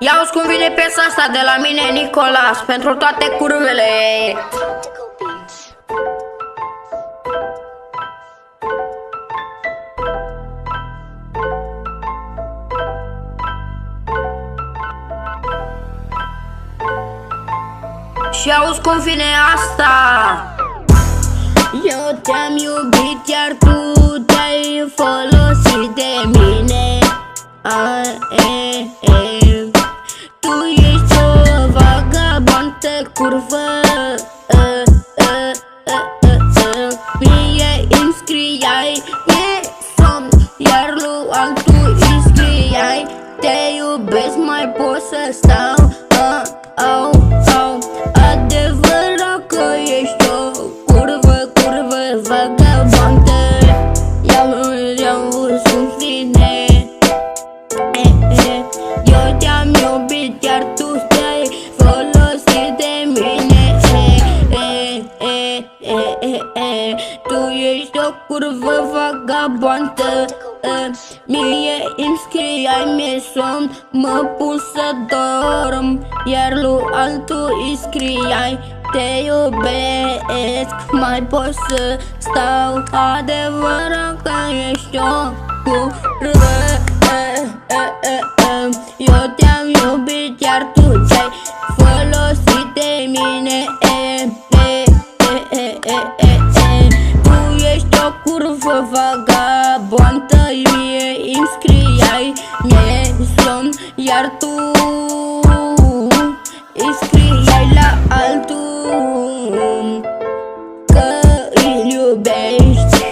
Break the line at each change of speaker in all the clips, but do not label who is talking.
Ia-uzi cum vine piesa asta de la mine, Nicolas, pentru toate curvele. Și auzi cum vine asta. Eu te-am iubit, iar tu te-ai folosit de mine. Tu ești o vagabondă curvă. Mie îmi scriai, mie somn, iar lui altul îi scriai. Te iubesc, mai pot să stau. Adevărat că ești o curvă vagabondă. Ia-uzi cum vine. Eu te-am iubit, iar tu te-ai folosit de mine. Tu ești o curvă vagabondă. Mie îmi scriai, mie somn, mă pun să dorm, iar lui altul îi scriai. Te iubesc, mai pot să stau. Adevărat că ești o curvă. Eu te-am iubit, iar tu te-ai folosit de mine. Tu ești o curvă vagabondă. Mie îmi scriai, mie somn, iar tu îi scriai la altul că îl iubești,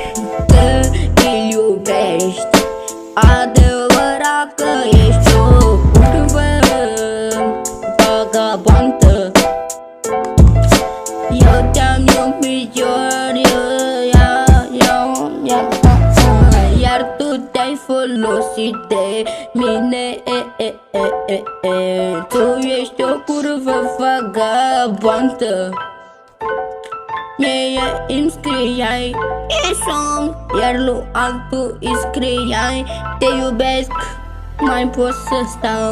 că îl iubești. Adevărat că ești o curvă vagabondă. Eu te-am iubit, iar tu te-ai folosit de mine. Tu ești o curvă vagabondă. Mie îmi scriai, e somn, iar lui altul îi scriai. Te iubesc, mai pot să stau.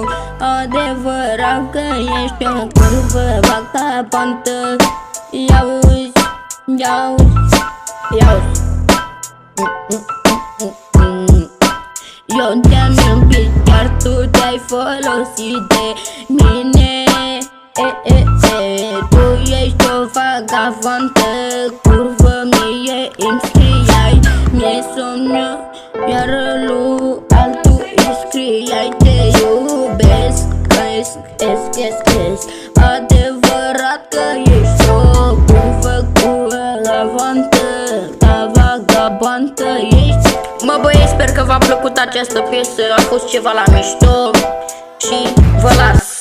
Adevărat că ești o curvă vagabondă. Ia-uzi, ia-uzi, ia-uzi. Eu te-am iubit, iar tu te-ai folosit de mine. Tu ești o vagabondă curvă. Mie îmi scriai, mie somn, iar lui altul îi scriai. Te iubesc, adevărat că ești o curvă vagabondă ești. Mă băieți, sper că v-a plăcut această piesă, a fost ceva la mișto și vă las.